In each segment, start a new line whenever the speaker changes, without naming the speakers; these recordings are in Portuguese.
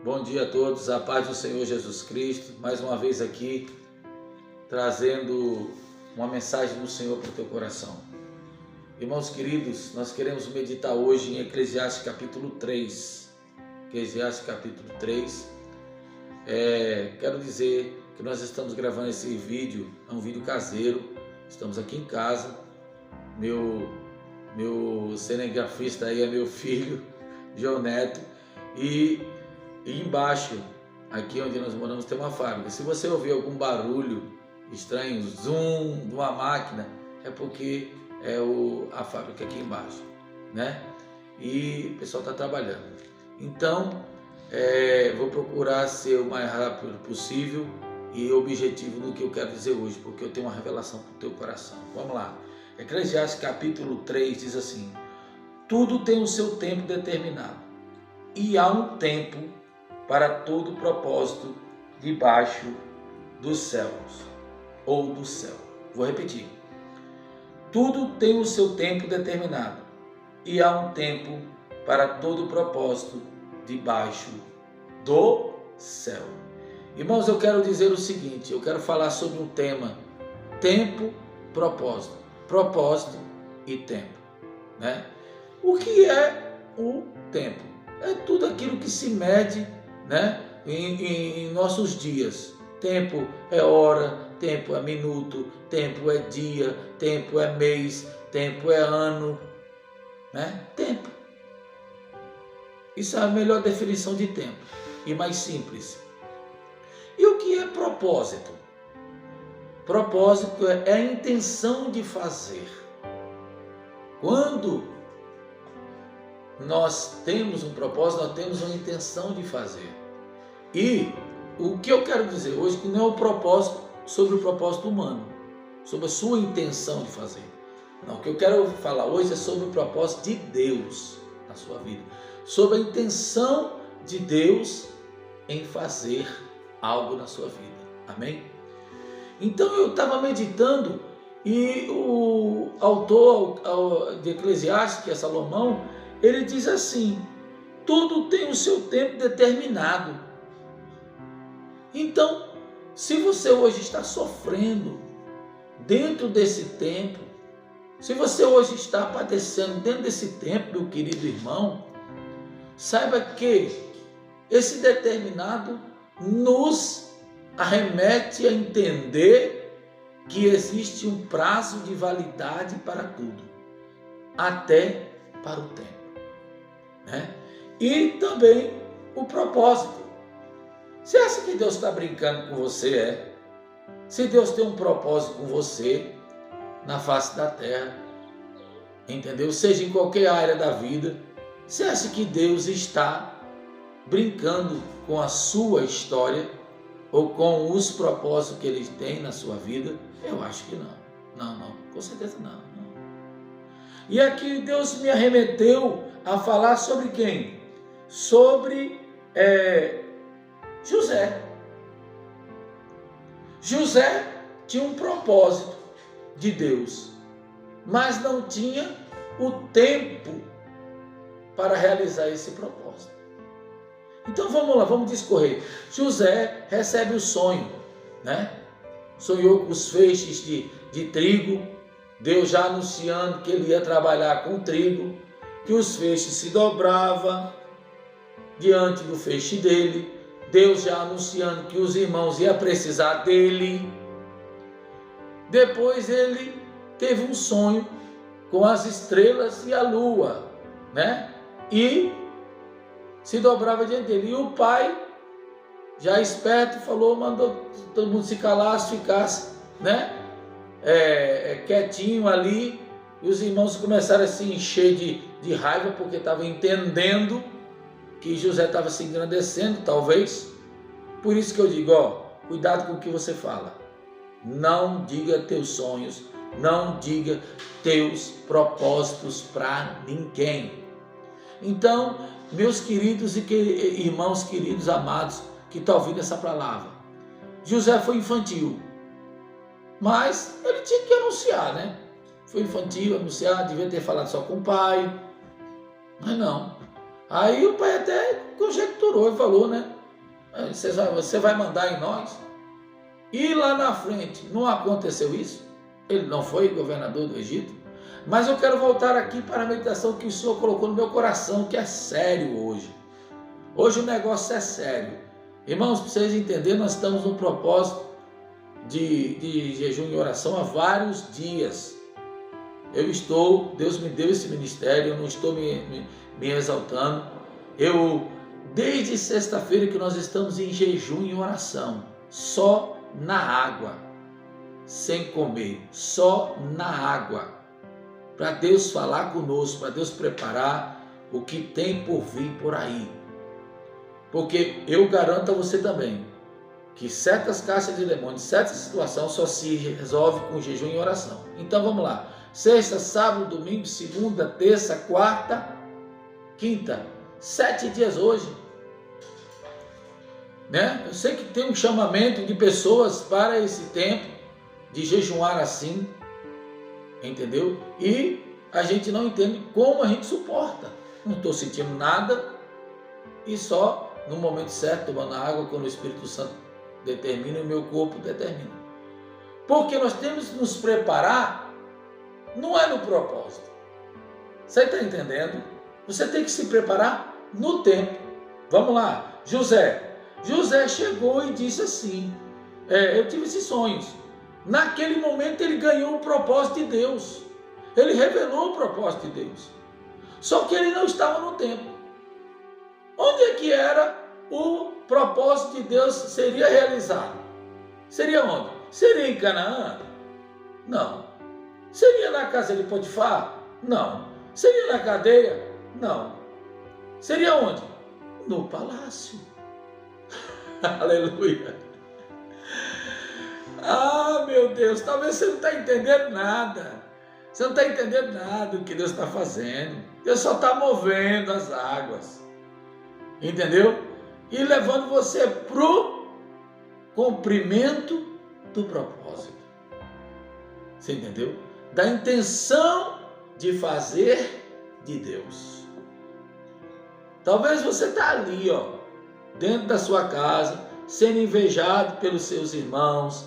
Bom dia a todos, a paz do Senhor Jesus Cristo, mais uma vez aqui, trazendo uma mensagem do Senhor para o teu coração. Irmãos queridos, nós queremos meditar hoje em Eclesiastes capítulo 3. Eclesiastes capítulo 3. Quero dizer que nós estamos gravando esse vídeo, é um vídeo caseiro, estamos aqui em casa, meu cinegrafista aí é meu filho, João Neto, e embaixo, aqui onde nós moramos, tem uma fábrica. Se você ouvir algum barulho estranho, zoom de uma máquina, é porque é a fábrica aqui embaixo, né? E o pessoal está trabalhando. Então, vou procurar ser o mais rápido possível e objetivo no que eu quero dizer hoje, porque eu tenho uma revelação para o teu coração. Vamos lá. Eclesiastes capítulo 3 diz assim: tudo tem o seu tempo determinado, e há um tempo para todo propósito debaixo dos céus, ou do céu. Vou repetir. Tudo tem o seu tempo determinado, e há um tempo para todo propósito debaixo do céu. Irmãos, eu quero dizer o seguinte, eu quero falar sobre um tema: tempo, propósito. Propósito e tempo, né? O que é o tempo? É tudo aquilo que se mede, né, em nossos dias. Tempo é hora, tempo é minuto, tempo é dia, tempo é mês, tempo é ano, né? Tempo. Isso é a melhor definição de tempo e mais simples. E o que é propósito? Propósito é a intenção de fazer. Quando nós temos um propósito, nós temos uma intenção de fazer. E o que eu quero dizer hoje que não é o propósito sobre o propósito humano, sobre a sua intenção de fazer. Não, o que eu quero falar hoje é sobre o propósito de Deus na sua vida, sobre a intenção de Deus em fazer algo na sua vida. Amém? Então eu estava meditando e o autor de Eclesiastes, que é Salomão, ele diz assim: tudo tem o seu tempo determinado. Então, se você hoje está sofrendo dentro desse tempo, se você hoje está padecendo dentro desse tempo, meu querido irmão, saiba que esse determinado nos arremete a entender que existe um prazo de validade para tudo, até para o tempo, né? E também o propósito. Você acha que Deus está brincando com você? Se Deus tem um propósito com você na face da terra, entendeu? Seja em qualquer área da vida, você acha que Deus está brincando com a sua história ou com os propósitos que Ele tem na sua vida? Eu acho que não. Não, com certeza não. E aqui Deus me arremeteu a falar sobre quem? Sobre José. José tinha um propósito de Deus, mas não tinha o tempo para realizar esse propósito. Então vamos lá, vamos discorrer. José recebe o sonho, né? Sonhou com os feixes de trigo, Deus já anunciando que ele ia trabalhar com trigo, que os feixes se dobravam diante do feixe dele, Deus já anunciando que os irmãos iam precisar dele. Depois ele teve um sonho com as estrelas e a lua, né? E se dobrava diante dele. E o pai, já esperto, falou, mandou todo mundo se calasse, ficasse, né? Quietinho ali. E os irmãos começaram a se encher de raiva, porque estavam entendendo que José estava se engrandecendo, talvez. Por isso que eu digo, cuidado com o que você fala. Não diga teus sonhos, não diga teus propósitos para ninguém. Então, meus queridos e irmãos queridos, amados, que estão ouvindo essa palavra, José foi infantil, mas ele tinha que anunciar, né? Foi infantil, anunciar, devia ter falado só com o pai, mas não. Aí o pai até conjecturou orou e falou, né? Você vai mandar em nós? E lá na frente, não aconteceu isso? Ele não foi governador do Egito? Mas eu quero voltar aqui para a meditação que o Senhor colocou no meu coração, que é sério hoje. Hoje o negócio é sério. Irmãos, para vocês entenderem, nós estamos no propósito de jejum e oração há vários dias. Deus me deu esse ministério, eu não estou me exaltando. Desde sexta-feira que nós estamos em jejum e oração, só na água, sem comer, só na água, para Deus falar conosco, para Deus preparar o que tem por vir por aí. Porque eu garanto a você também, que certas caixas de demônios, certas situações só se resolve com jejum e oração. Então vamos lá, sexta, sábado, domingo, segunda, terça, quarta, quinta, 7 dias hoje, né? Eu sei que tem um chamamento de pessoas para esse tempo de jejuar assim, entendeu? E a gente não entende como a gente suporta. Não estou sentindo nada e só no momento certo tomando água quando o Espírito Santo determina e o meu corpo determina. Porque nós temos que nos preparar, não é no propósito. Você está entendendo? Você tem que se preparar no tempo. Vamos lá, José chegou e disse assim, eu tive esses sonhos. Naquele momento ele ganhou o propósito de Deus. Ele revelou o propósito de Deus. Só que ele não estava no tempo. Onde é que era o propósito de Deus seria realizado? Seria onde? Seria em Canaã? Não. Seria na casa de Potifar? Não. Seria na cadeia? Não. Seria onde? No palácio. Aleluia. Ah, meu Deus, talvez você não está entendendo nada. Você não está entendendo nada do que Deus está fazendo. Deus só está movendo as águas. Entendeu? E levando você para o cumprimento do propósito. Você entendeu? Da intenção de fazer de Deus. Talvez você está ali, dentro da sua casa, sendo invejado pelos seus irmãos,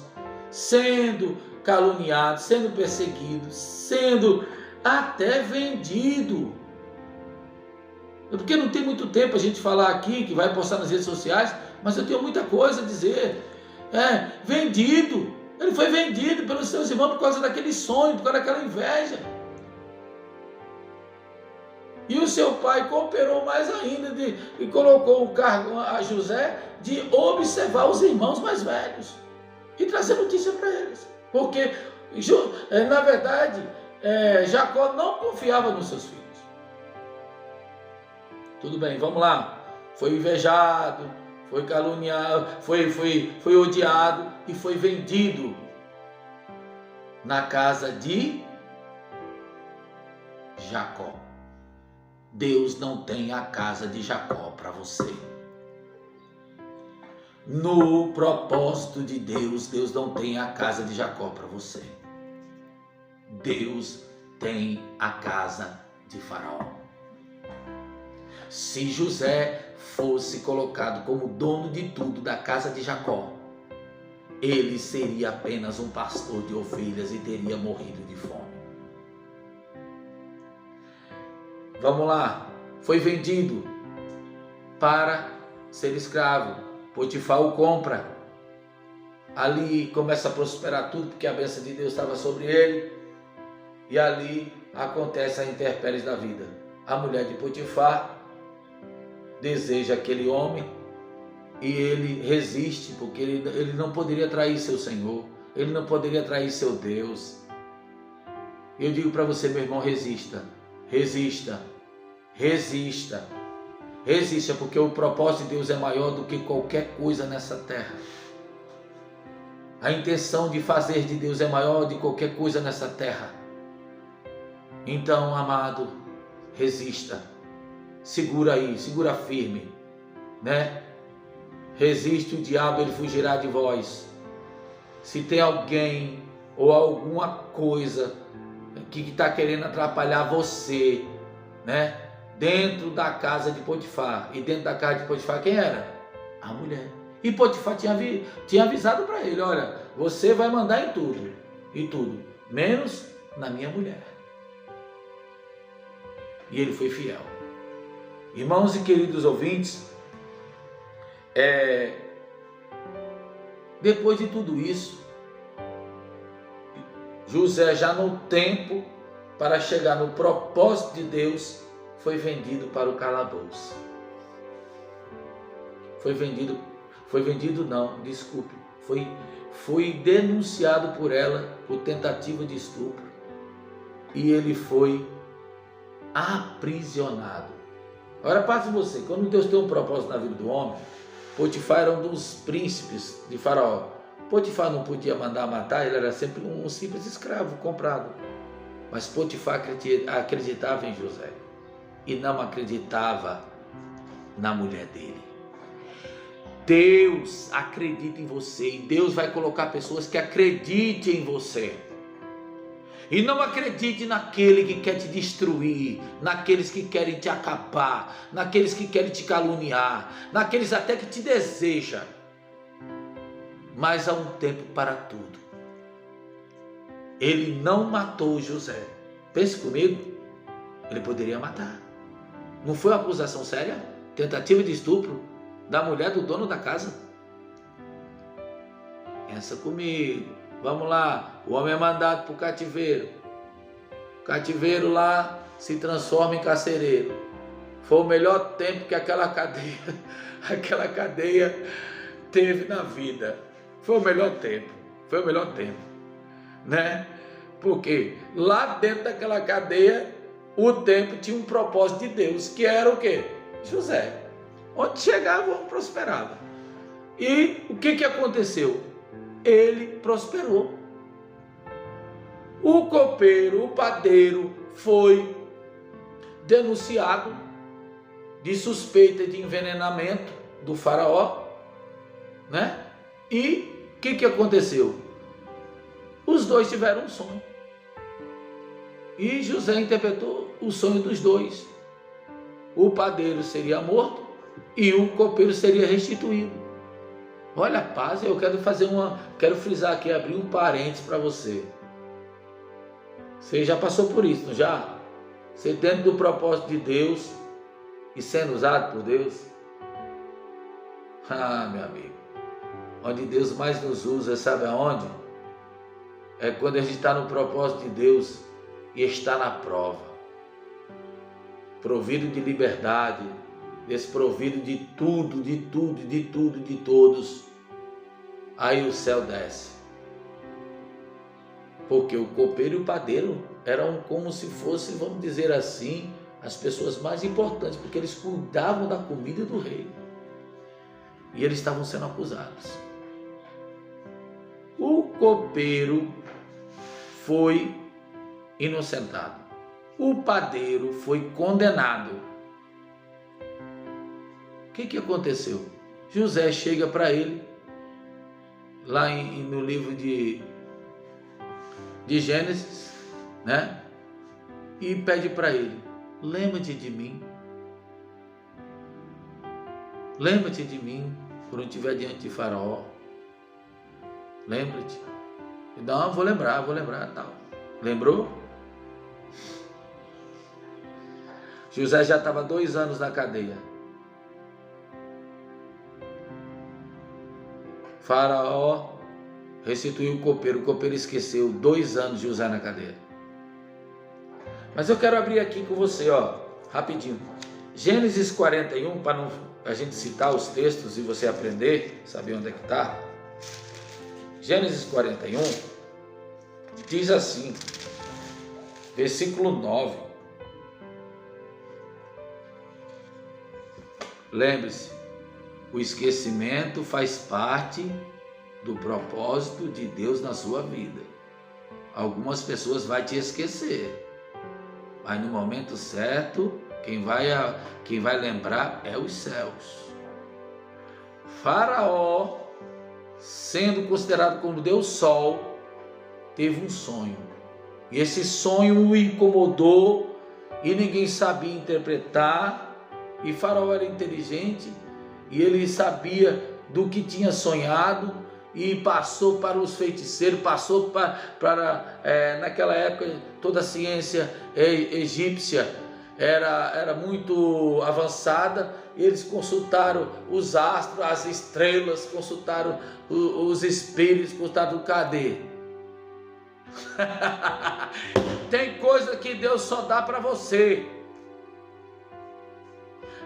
sendo caluniado, sendo perseguido, sendo até vendido. Porque não tem muito tempo a gente falar aqui, que vai postar nas redes sociais, mas eu tenho muita coisa a dizer. Vendido. Ele foi vendido pelos seus irmãos por causa daquele sonho, por causa daquela inveja. E o seu pai cooperou mais ainda e colocou o cargo a José de observar os irmãos mais velhos e trazer notícia para eles. Porque, na verdade, Jacó não confiava nos seus filhos. Tudo bem, vamos lá. Foi invejado, foi caluniado, foi odiado e foi vendido na casa de Jacó. Deus não tem a casa de Jacó para você. No propósito de Deus, Deus não tem a casa de Jacó para você. Deus tem a casa de Faraó. Se José fosse colocado como dono de tudo da casa de Jacó, ele seria apenas um pastor de ovelhas e teria morrido de fome. Vamos lá, foi vendido para ser escravo. Potifar o compra. Ali começa a prosperar tudo, porque a bênção de Deus estava sobre ele. E ali acontece a intempéries da vida. A mulher de Potifar deseja aquele homem e ele resiste, porque ele não poderia trair seu Senhor, ele não poderia trair seu Deus. Eu digo para você, meu irmão, resista, porque o propósito de Deus é maior do que qualquer coisa nessa terra. A intenção de fazer de Deus é maior do que qualquer coisa nessa terra. Então, amado, resista, segura aí, segura firme, né? Resiste o diabo, ele fugirá de vós. Se tem alguém ou alguma coisa que está querendo atrapalhar você, né? dentro da casa de Potifar. E dentro da casa de Potifar quem era? A mulher. E Potifar tinha avisado para ele, olha, você vai mandar em tudo, menos na minha mulher. E ele foi fiel. Irmãos e queridos ouvintes, depois de tudo isso, José, já no tempo para chegar no propósito de Deus, foi vendido para o calabouço. Foi denunciado por ela por tentativa de estupro e ele foi aprisionado. Agora passe você, quando Deus tem um propósito na vida do homem, Potifar era um dos príncipes de Faraó. Potifar não podia mandar matar, ele era sempre um simples escravo comprado. Mas Potifar acreditava em José e não acreditava na mulher dele. Deus acredita em você e Deus vai colocar pessoas que acreditem em você. E não acredite naquele que quer te destruir, naqueles que querem te acabar, naqueles que querem te caluniar, naqueles até que te desejam. Mas há um tempo para tudo. Ele não matou José. Pense comigo, ele poderia matar. Não foi uma acusação séria? Tentativa de estupro da mulher do dono da casa? Pensa comigo. Vamos lá, o homem é mandado para o cativeiro. O cativeiro lá se transforma em carcereiro. Foi o melhor tempo que aquela cadeia teve na vida. Foi o melhor tempo, né? Porque lá dentro daquela cadeia, o tempo tinha um propósito de Deus, que era o quê? José. Onde chegava, o homem prosperava. E o que aconteceu? Ele prosperou. O copeiro, o padeiro, foi denunciado de suspeita de envenenamento do faraó, né? E o que aconteceu? Os dois tiveram um sonho. E José interpretou o sonho dos dois. O padeiro seria morto e o copeiro seria restituído. Olha, paz, eu quero frisar aqui, abrir um parênteses para você. Você já passou por isso, não já? Você dentro do propósito de Deus e sendo usado por Deus? Ah, meu amigo, onde Deus mais nos usa, sabe aonde? É quando a gente está no propósito de Deus e está na prova. Provido de liberdade, desprovido de tudo, de todos, aí o céu desce. Porque o copeiro e o padeiro eram como se fossem, vamos dizer assim, as pessoas mais importantes, porque eles cuidavam da comida do rei. E eles estavam sendo acusados. O copeiro foi inocentado. O padeiro foi condenado. O que aconteceu? José chega para ele, lá no livro de Gênesis, né? E pede para ele, lembra-te de mim. Lembra-te de mim quando estiver diante de Faraó. Lembra-te. Não, vou lembrar, tal. Lembrou? José já estava 2 anos na cadeia. Faraó restituiu o copeiro esqueceu 2 anos de José na cadeia. Mas eu quero abrir aqui com você, rapidinho. Gênesis 41, para a gente citar os textos e você aprender, saber onde é que está. Gênesis 41 diz assim, versículo 9. Lembre-se, o esquecimento faz parte do propósito de Deus na sua vida. Algumas pessoas vão te esquecer, mas no momento certo, quem vai lembrar é os céus. Faraó, sendo considerado como Deus Sol, teve um sonho. E esse sonho o incomodou e ninguém sabia interpretar, e Faraó era inteligente, e ele sabia do que tinha sonhado, e passou para os feiticeiros, passou naquela época toda a ciência egípcia era muito avançada, e eles consultaram os astros, as estrelas, consultaram os espíritos, consultaram cadê? Tem coisa que Deus só dá para você.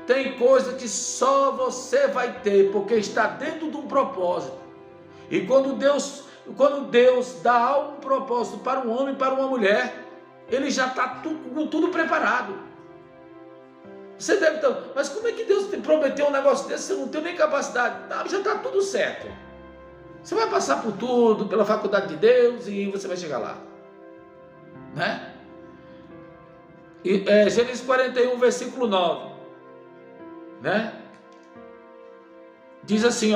Tem coisa que só você vai ter, porque está dentro de um propósito. E quando Deus dá um propósito para um homem e para uma mulher, ele já está com tudo preparado. Você deve estar, mas como é que Deus te prometeu um negócio desse? Você não tem nem capacidade. Não, já está tudo certo. Você vai passar por tudo, pela faculdade de Deus, e você vai chegar lá, né? E, Gênesis 41, versículo 9, né? Diz assim,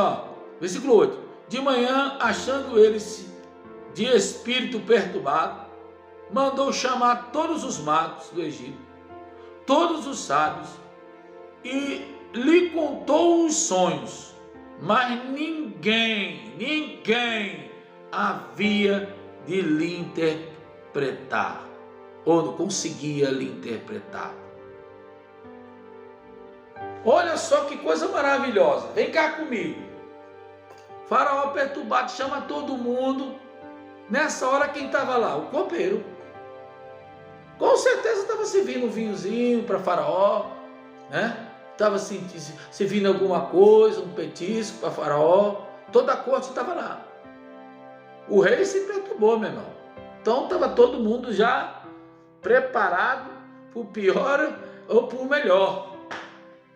versículo 8: de manhã, achando ele-se de espírito perturbado, mandou chamar todos os magos do Egito, todos os sábios, e lhe contou os sonhos, mas ninguém havia de lhe interpretar, ou não conseguia lhe interpretar. Olha só que coisa maravilhosa, vem cá comigo. Faraó perturbado chama todo mundo. Nessa hora quem estava lá? O copeiro. Com certeza estava servindo um vinhozinho para Faraó, né? Estava servindo alguma coisa, um petisco para Faraó. Toda a corte estava lá. O rei se perturbou, meu irmão. Então estava todo mundo já preparado para o pior ou para o melhor.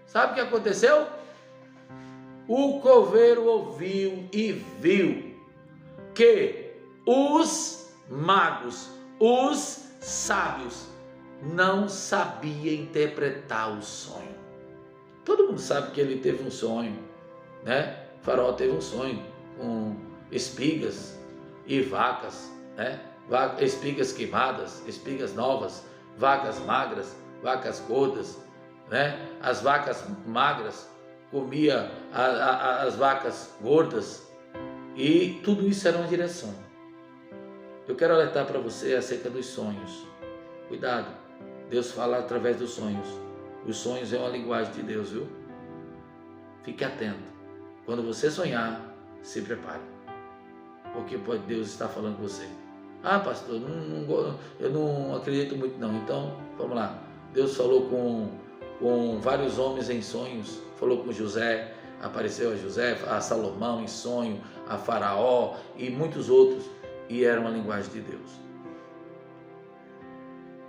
Sabe o que aconteceu? O coveiro ouviu e viu que os magos, os sábios, não sabiam interpretar o sonho. Todo mundo sabe que ele teve um sonho, né? O Faraó teve um sonho com espigas e vacas, né? Espigas queimadas, espigas novas, vacas magras, vacas gordas, né? As vacas magras comia as vacas gordas, e tudo isso era uma direção. Eu quero alertar para você acerca dos sonhos. Cuidado, Deus fala através dos sonhos. Os sonhos é uma linguagem de Deus, viu? Fique atento. Quando você sonhar, se prepare, porque pode Deus estar falando com você. Ah, pastor, eu não acredito muito não. Então, vamos lá. Deus falou com vários homens em sonhos. Falou com José, apareceu a José, a Salomão em sonho, a Faraó e muitos outros, e era uma linguagem de Deus.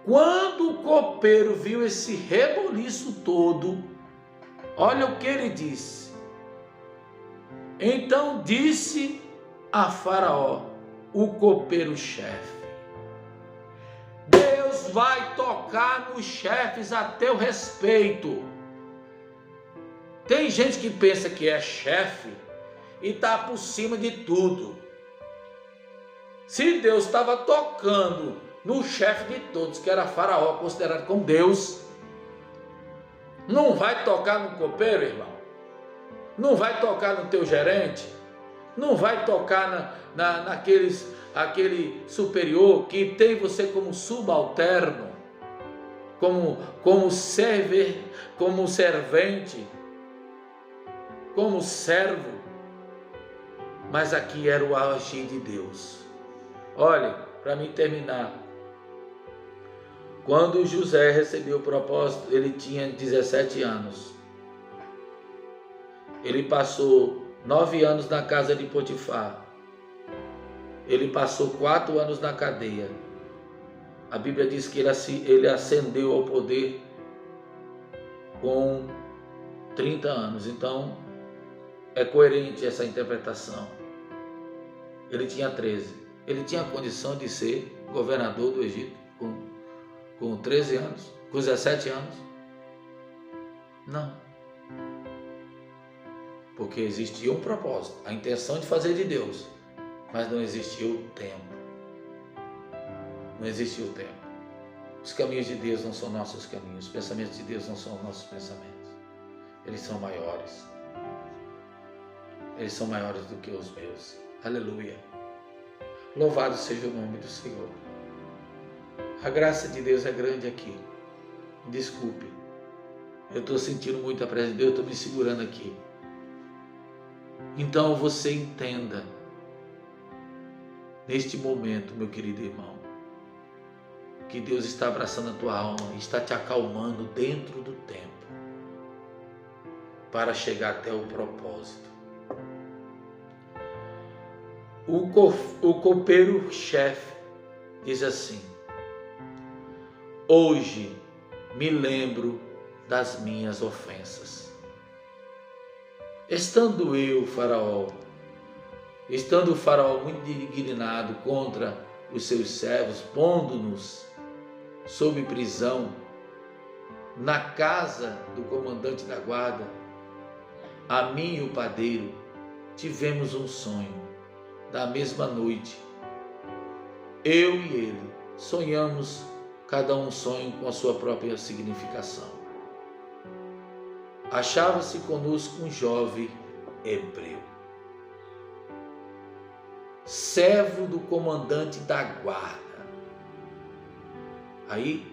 Quando o copeiro viu esse reboliço todo, olha o que ele disse. Então disse a Faraó, o copeiro-chefe: Deus vai tocar nos chefes a teu respeito. Tem gente que pensa que é chefe e está por cima de tudo. Se Deus estava tocando no chefe de todos, que era Faraó, considerado como Deus, não vai tocar no copeiro, irmão? Não vai tocar no teu gerente? Não vai tocar naquele superior que tem você como subalterno, como servente, como servo? Mas aqui era o agir de Deus. Olha, para mim terminar, quando José recebeu o propósito, ele tinha 17 anos. Ele passou 9 anos na casa de Potifar. Ele passou 4 anos na cadeia. A Bíblia diz que ele ascendeu ao poder com 30 anos. Então, é coerente essa interpretação. Ele tinha 13. Ele tinha a condição de ser governador do Egito com 13 anos, com 17 anos? Não. Porque existia um propósito, a intenção de fazer de Deus, mas não existia o tempo. Não existia o tempo. Os caminhos de Deus não são nossos caminhos, os pensamentos de Deus não são nossos pensamentos. Eles são maiores. Eles são maiores do que os meus. Aleluia. Louvado seja o nome do Senhor. A graça de Deus é grande aqui. Desculpe. Eu estou sentindo muito a presença de Deus, eu estou me segurando aqui. Então você entenda, neste momento, meu querido irmão, que Deus está abraçando a tua alma, está te acalmando dentro do tempo, para chegar até o propósito. O copeiro-chefe diz assim: hoje me lembro das minhas ofensas. Estando o faraó muito indignado contra os seus servos, pondo-nos sob prisão na casa do comandante da guarda, a mim e o padeiro tivemos um sonho da mesma noite. Eu e ele sonhamos, cada um sonho com a sua própria significação. Achava-se conosco um jovem hebreu, servo do comandante da guarda. Aí,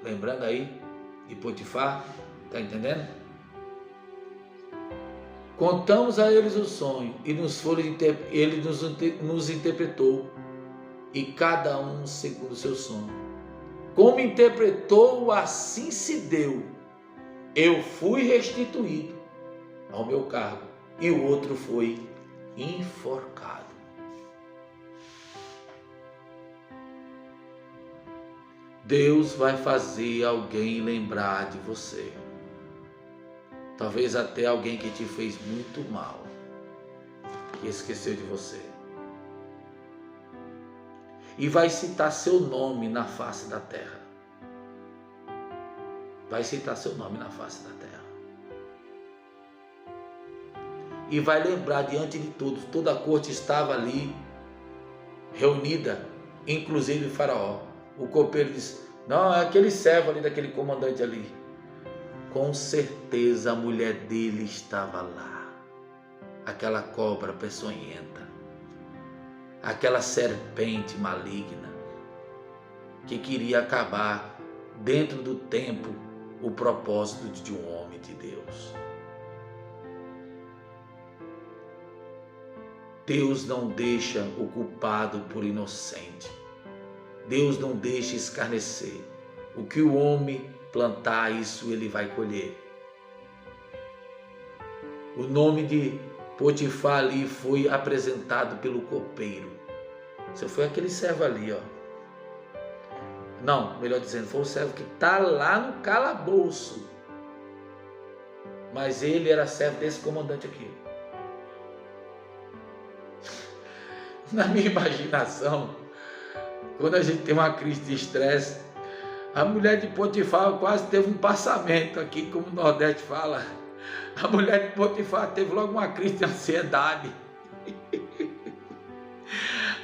lembrando aí de Potifar, está entendendo? Contamos a eles o sonho e ele nos interpretou, e cada um segundo o seu sonho. Como interpretou, assim se deu. Eu fui restituído ao meu cargo e o outro foi enforcado. Deus vai fazer alguém lembrar de você. Talvez até alguém que te fez muito mal, que esqueceu de você. E vai citar seu nome na face da terra. Vai citar seu nome na face da terra. E vai lembrar diante de todos, toda a corte estava ali, reunida, inclusive o faraó. O copeiro disse: não, é aquele servo ali, daquele comandante ali. Com certeza a mulher dele estava lá. Aquela cobra peçonhenta. Aquela serpente maligna. Que queria acabar dentro do tempo o propósito de um homem de Deus. Deus não deixa o culpado por inocente. Deus não deixa escarnecer. O que o homem plantar, isso ele vai colher. O nome de Potifar ali foi apresentado pelo copeiro. Você foi aquele servo ali, ó. Não, melhor dizendo, foi o servo que está lá no calabouço. Mas ele era servo desse comandante aqui. Na minha imaginação, quando a gente tem uma crise de estresse, a mulher de Potifar quase teve um passamento aqui, como o Nordeste fala. A mulher de Potifar teve logo uma crise de ansiedade.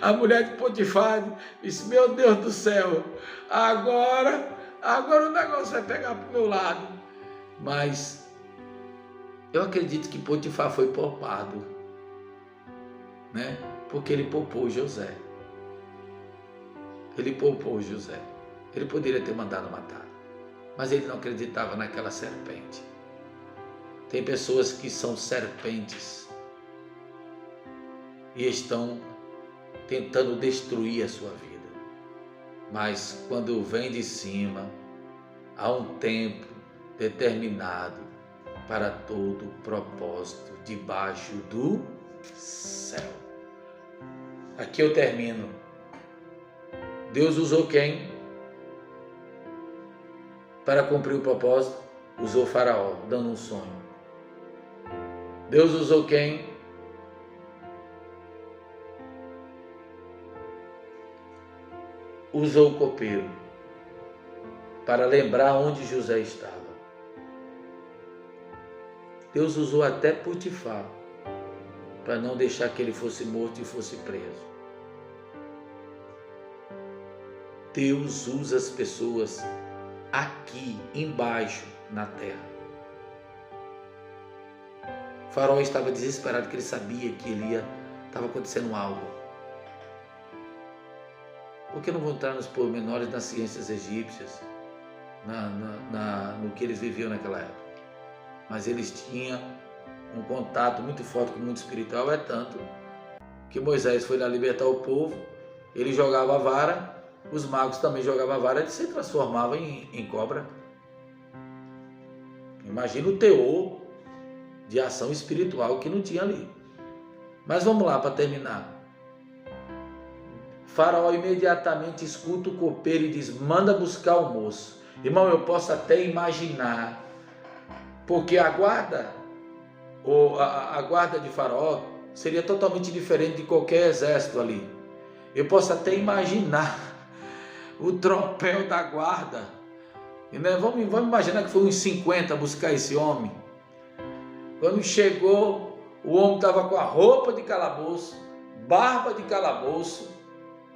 A mulher de Potifar disse: meu Deus do céu, agora o negócio vai pegar para o meu lado. Mas eu acredito que Potifar foi poupado, né? Porque ele poupou José. Ele poupou José. Ele poderia ter mandado matar, mas ele não acreditava naquela serpente. Tem pessoas que são serpentes e estão tentando destruir a sua vida. Mas quando vem de cima, há um tempo determinado para todo propósito debaixo do céu. Aqui eu termino. Deus usou quem? Para cumprir o propósito, usou Faraó, dando um sonho. Deus usou quem? Usou o copeiro, para lembrar onde José estava. Deus usou até Potifar, para não deixar que ele fosse morto e fosse preso. Deus usa as pessoas aqui embaixo na terra. O faraó estava desesperado porque ele sabia que estava acontecendo algo. Por que não vou entrar nos pormenores das ciências egípcias, no que eles viviam naquela época? Mas eles tinham um contato muito forte com o mundo espiritual, é tanto que Moisés foi lá libertar o povo, ele jogava a vara, os magos também jogavam a vara, ele se transformava em cobra. Imagina o teor de ação espiritual que não tinha ali. Mas vamos lá para terminar. Faraó imediatamente escuta o copeiro e diz: manda buscar o moço. Irmão, eu posso até imaginar, porque a guarda de Faraó seria totalmente diferente de qualquer exército ali. Eu posso até imaginar o tropel da guarda. E, né, vamos imaginar que foi uns 50 buscar esse homem. Quando chegou, o homem estava com a roupa de calabouço, barba de calabouço,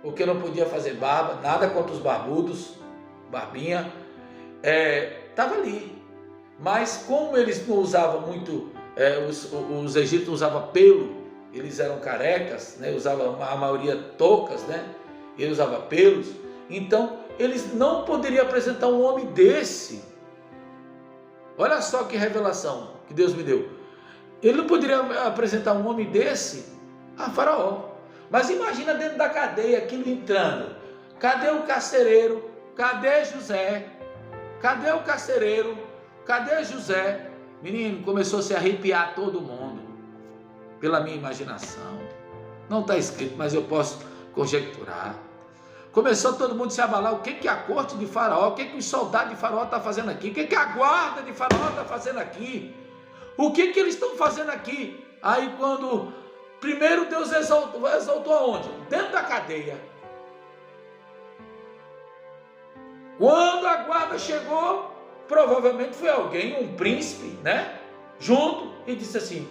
porque não podia fazer barba, nada contra os barbudos, barbinha, estava ali. Mas como eles não usavam muito, os egípcios não usavam pelo, eles eram carecas, né? Usavam a maioria toucas, né? Ele usava pelos, então eles não poderiam apresentar um homem desse. Olha só que revelação que Deus me deu. Ele não poderia apresentar um homem desse a Faraó. Mas imagina dentro da cadeia aquilo entrando. Cadê o carcereiro? Cadê José? Cadê o carcereiro? Cadê José? Menino, começou a se arrepiar todo mundo. Pela minha imaginação. Não está escrito, mas eu posso conjecturar. Começou todo mundo a se abalar. O que a corte de Faraó, o que os soldados de Faraó estão fazendo aqui? O que a guarda de Faraó está fazendo aqui? O que eles estão fazendo aqui? Aí quando primeiro Deus exaltou aonde? Dentro da cadeia. Quando a guarda chegou, provavelmente foi alguém, um príncipe, né? Junto, e disse assim: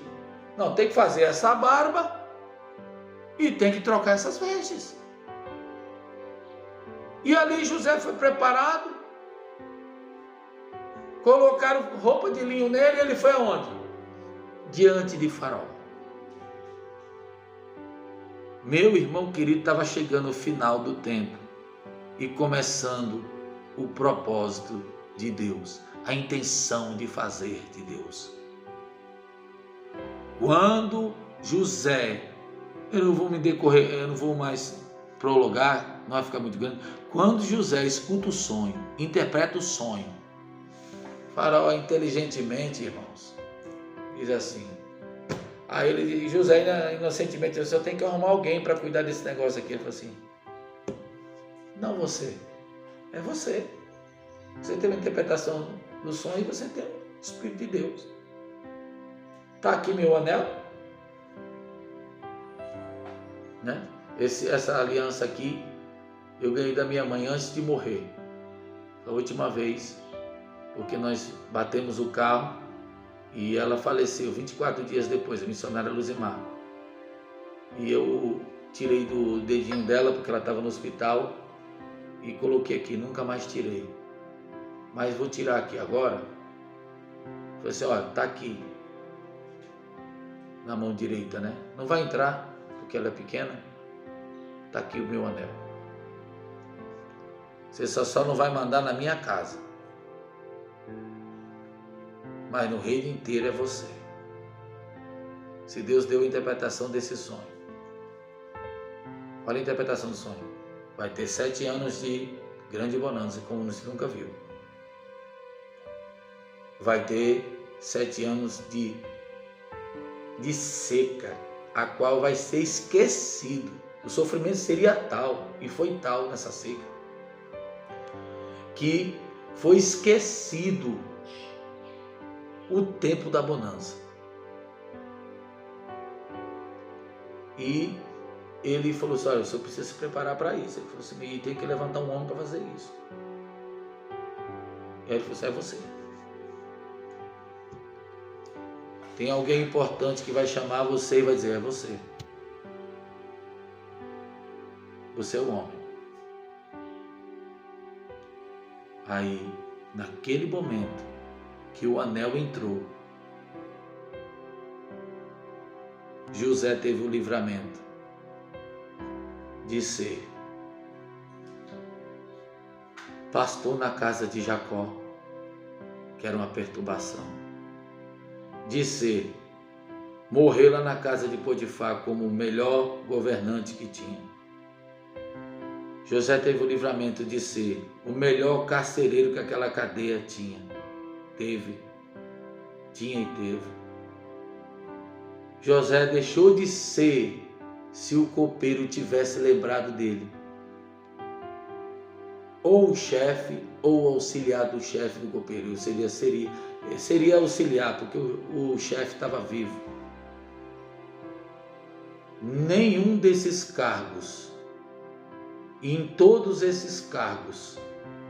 não, tem que fazer essa barba e tem que trocar essas vestes. E ali José foi preparado, colocaram roupa de linho nele e ele foi aonde? Diante de Faraó. Meu irmão querido, estava chegando o final do tempo e começando o propósito de Deus, a intenção de fazer de Deus. Quando José, eu não vou mais prologar, não vai ficar muito grande. Quando José escuta o sonho, interpreta o sonho, Faraó inteligentemente, irmãos, diz assim. Aí José inocentemente disse: eu tenho que arrumar alguém para cuidar desse negócio aqui. Ele falou assim: não você, é você. Você tem uma interpretação do sonho e você tem o Espírito de Deus. Está aqui meu anel, né? Essa aliança aqui eu ganhei da minha mãe antes de morrer. A última vez, porque nós batemos o carro e ela faleceu 24 dias depois, a missionária Luzimar. E eu tirei do dedinho dela, porque ela estava no hospital, e coloquei aqui, nunca mais tirei. Mas vou tirar aqui agora. Falei assim: olha, está aqui, na mão direita, né? Não vai entrar, porque ela é pequena. Está aqui o meu anel. Você só não vai mandar na minha casa, mas no reino inteiro é você. Se Deus deu a interpretação desse sonho, olha a interpretação do sonho. Vai ter 7 anos de grande bonança, como você nunca viu. Vai ter 7 anos de seca, a qual vai ser esquecido. O sofrimento seria tal, e foi tal nessa seca, que foi esquecido o tempo da bonança. E ele falou assim: olha, o senhor precisa se preparar para isso. Ele falou assim: e tem que levantar um homem para fazer isso. E aí ele falou assim: é você. Tem alguém importante que vai chamar você e vai dizer: é você. Você é o homem. Aí, naquele momento que o anel entrou, José teve o livramento de ser pastor na casa de Jacó, que era uma perturbação, de ser morrer lá na casa de Potifar como o melhor governante que tinha. José teve o livramento de ser o melhor carcereiro que aquela cadeia tinha. Tinha e teve. José deixou de ser se o copeiro tivesse lembrado dele. Ou o chefe, ou o auxiliar do chefe do copeiro. Seria auxiliar, porque o chefe estava vivo. Nenhum desses cargos, e em todos esses cargos,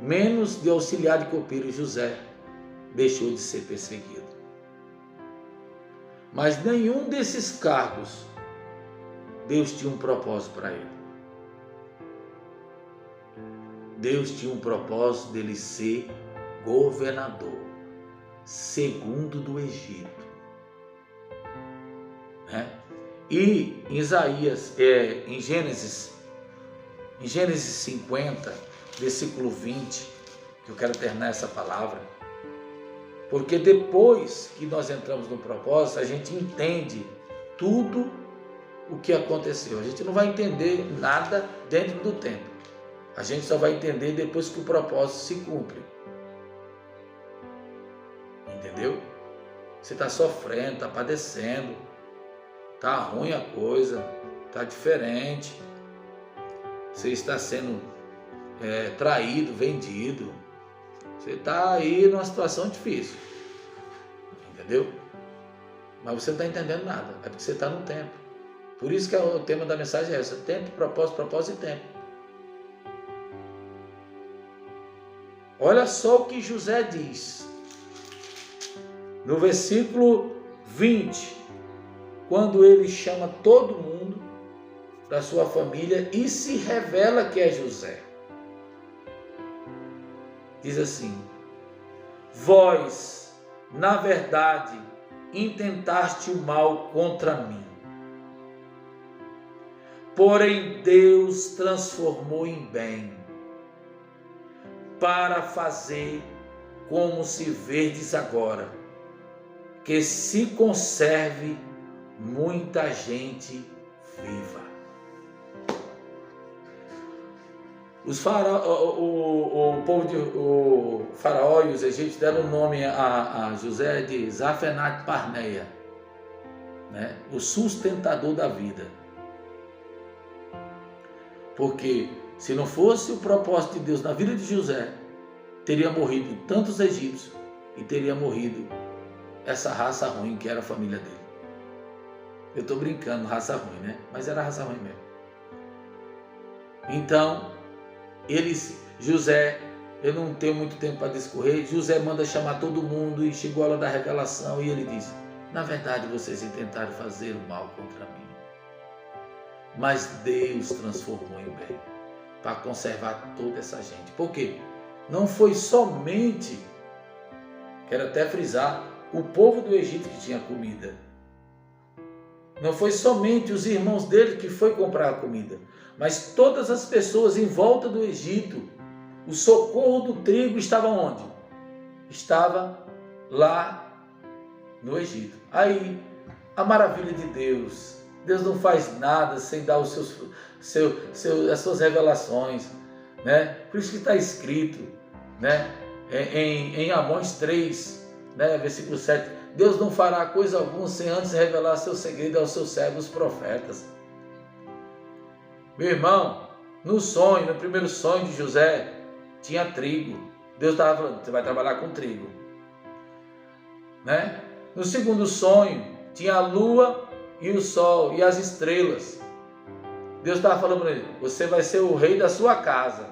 menos de auxiliar de copeiro, José deixou de ser perseguido. Mas nenhum desses cargos, Deus tinha um propósito para ele. Deus tinha um propósito dele ser governador, segundo do Egito. E em Isaías, em Gênesis 50, versículo 20, que eu quero terminar essa palavra, porque depois que nós entramos no propósito, a gente entende tudo o que aconteceu. A gente não vai entender nada dentro do tempo. A gente só vai entender depois que o propósito se cumpre. Entendeu? Você está sofrendo, está padecendo, está ruim a coisa, está diferente. Você está sendo traído, vendido. Você está aí numa situação difícil. Entendeu? Mas você não está entendendo nada. É porque você está no tempo. Por isso que o tema da mensagem é essa. Tempo, propósito e tempo. Olha só o que José diz. No versículo 20. Quando ele chama todo mundo da sua família e se revela que é José. Diz assim: vós, na verdade, intentaste o mal contra mim. Porém, Deus transformou em bem, para fazer como se verdes agora, que se conserve muita gente viva. O faraó e os egípcios deram o nome a José de Zafenat Parneia, o sustentador da vida. Porque se não fosse o propósito de Deus na vida de José, teria morrido tantos egípcios e teria morrido essa raça ruim que era a família dele. Eu estou brincando, raça ruim, mas era raça ruim mesmo. Então, José, eu não tenho muito tempo para discorrer, José manda chamar todo mundo e chegou a hora da revelação e ele diz: na verdade vocês intentaram fazer o mal contra mim, mas Deus transformou em bem, para conservar toda essa gente. Por quê? Não foi somente, quero até frisar, o povo do Egito que tinha comida. Não foi somente os irmãos dele que foi comprar a comida, mas todas as pessoas em volta do Egito. O socorro do trigo estava onde? Estava lá no Egito. Aí, a maravilha de Deus. Deus não faz nada sem dar as suas revelações. Por isso que está escrito em Amós 3, versículo 7. Deus não fará coisa alguma sem antes revelar seu segredo aos seus servos profetas. Meu irmão, no primeiro sonho de José, tinha trigo. Deus estava falando: você vai trabalhar com trigo. No segundo sonho, tinha a lua e o sol e as estrelas. Deus estava falando para ele: você vai ser o rei da sua casa.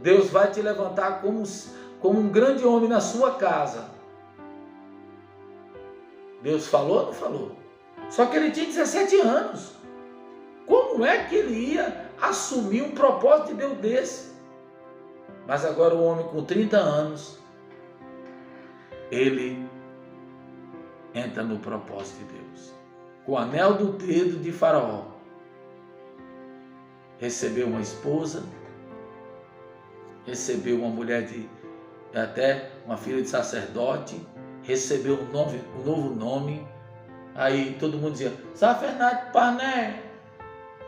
Deus vai te levantar como um grande homem na sua casa. Deus falou ou não falou? Só que ele tinha 17 anos. Como é que ele ia assumir um propósito de Deus desse? Mas agora o homem com 30 anos, ele entra no propósito de Deus. Com o anel do dedo de Faraó, recebeu uma esposa, recebeu uma mulher até uma filha de sacerdote, recebeu um novo nome. Aí todo mundo dizia, Safenate Parné,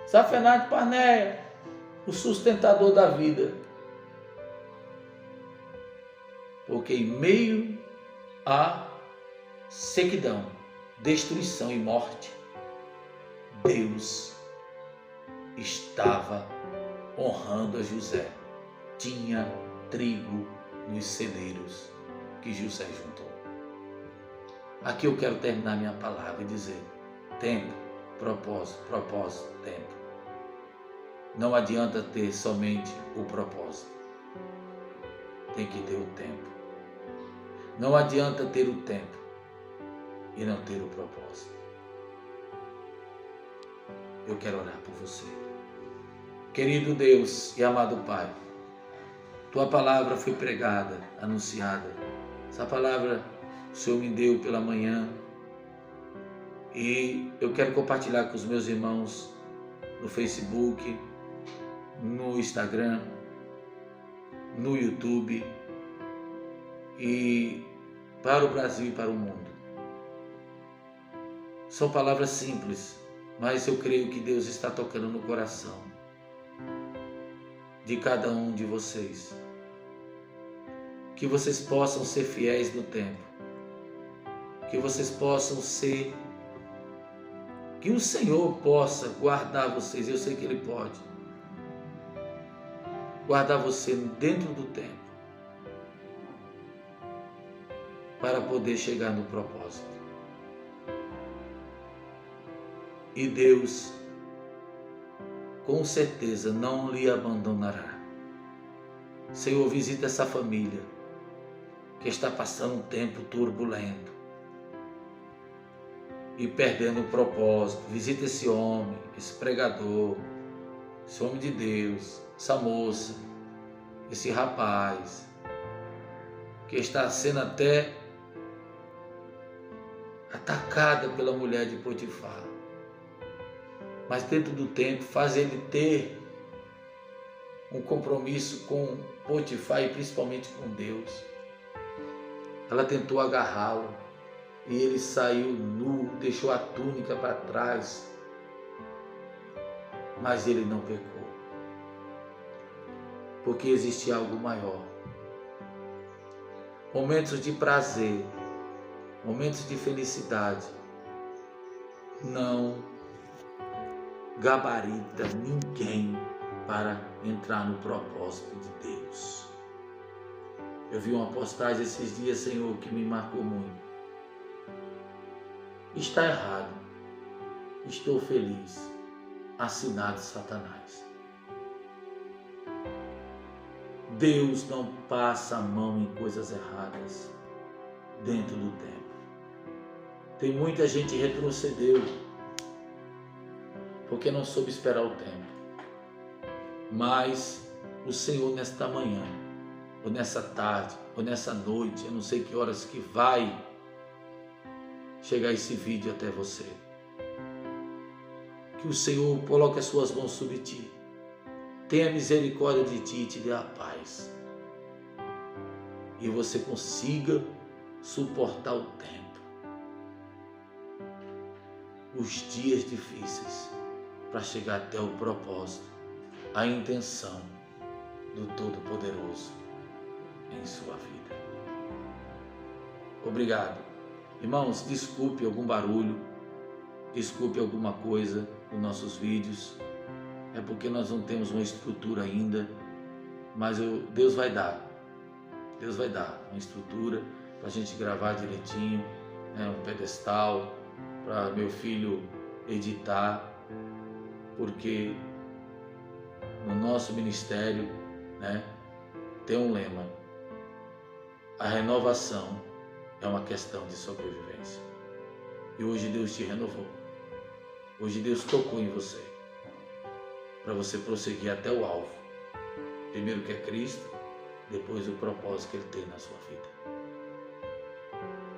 Safenate Parné, o sustentador da vida. Porque em meio à sequidão, destruição e morte, Deus estava honrando a José. Tinha trigo nos celeiros que José juntou. Aqui eu quero terminar minha palavra e dizer: tempo, propósito, propósito, tempo. Não adianta ter somente o propósito. Tem que ter o tempo. Não adianta ter o tempo e não ter o propósito. Eu quero orar por você. Querido Deus e amado Pai, Tua palavra foi pregada, anunciada. Essa palavra o Senhor me deu pela manhã e eu quero compartilhar com os meus irmãos no Facebook, no Instagram, no YouTube e para o Brasil e para o mundo. São palavras simples, mas eu creio que Deus está tocando no coração de cada um de vocês. Que vocês possam ser fiéis no tempo. Que vocês possam ser... Que o Senhor possa guardar vocês. Eu sei que Ele pode. Guardar você dentro do tempo. Para poder chegar no propósito. E Deus, com certeza, não lhe abandonará. Senhor, visita essa família que está passando um tempo turbulento e perdendo o propósito. Visita esse homem, esse pregador, esse homem de Deus, essa moça, esse rapaz que está sendo até atacada pela mulher de Potifar. Mas dentro do tempo faz ele ter um compromisso com Potifar e principalmente com Deus. Ela tentou agarrá-lo e ele saiu nu, deixou a túnica para trás, mas ele não pecou, porque existe algo maior. Momentos de prazer, momentos de felicidade não gabarita ninguém para entrar no propósito de Deus. Eu vi uma postagem esses dias, Senhor, que me marcou muito. Está errado. Estou feliz. Assinado Satanás. Deus não passa a mão em coisas erradas dentro do tempo. Tem muita gente que retrocedeu porque não soube esperar o tempo. Mas o Senhor nesta manhã, ou nessa tarde, ou nessa noite, eu não sei que horas que vai chegar esse vídeo até você. Que o Senhor coloque as suas mãos sobre ti, tenha misericórdia de ti e te dê a paz. E você consiga suportar o tempo, os dias difíceis, para chegar até o propósito, a intenção do Todo-Poderoso em sua vida. Obrigado. Irmãos, desculpe algum barulho, desculpe alguma coisa nos nossos vídeos, é porque nós não temos uma estrutura ainda, mas Deus vai dar uma estrutura para a gente gravar direitinho, né, um pedestal para meu filho editar, porque no nosso ministério, né, tem um lema: a renovação é uma questão de sobrevivência. E hoje Deus te renovou. Hoje Deus tocou em você, para você prosseguir até o alvo. Primeiro que é Cristo, depois do propósito que Ele tem na sua vida.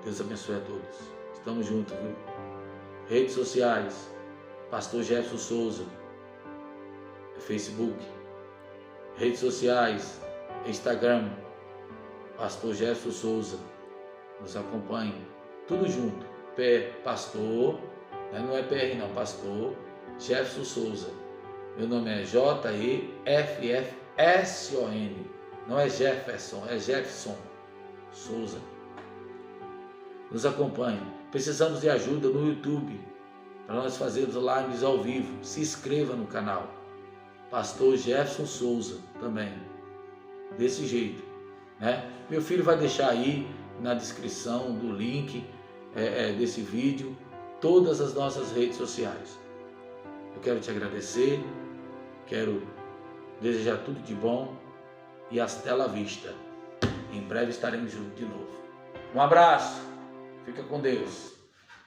Deus abençoe a todos. Estamos juntos, viu? Redes sociais, Pastor Jefferson Souza, Facebook. Redes sociais, Instagram, Pastor Jefferson Souza. Nos acompanhe. Tudo junto. Pastor, não é PR não, Pastor Jefferson Souza. Meu nome é Jeffson. Não é Jefferson, é Jefferson Souza. Nos acompanhe. Precisamos de ajuda no YouTube para nós fazermos lives ao vivo. Se inscreva no canal. Pastor Jefferson Souza também. Desse jeito, né? Meu filho vai deixar aí na descrição do link desse vídeo todas as nossas redes sociais. Eu quero te agradecer, quero desejar tudo de bom e hasta a vista. Em breve estaremos juntos de novo. Um abraço, fica com Deus.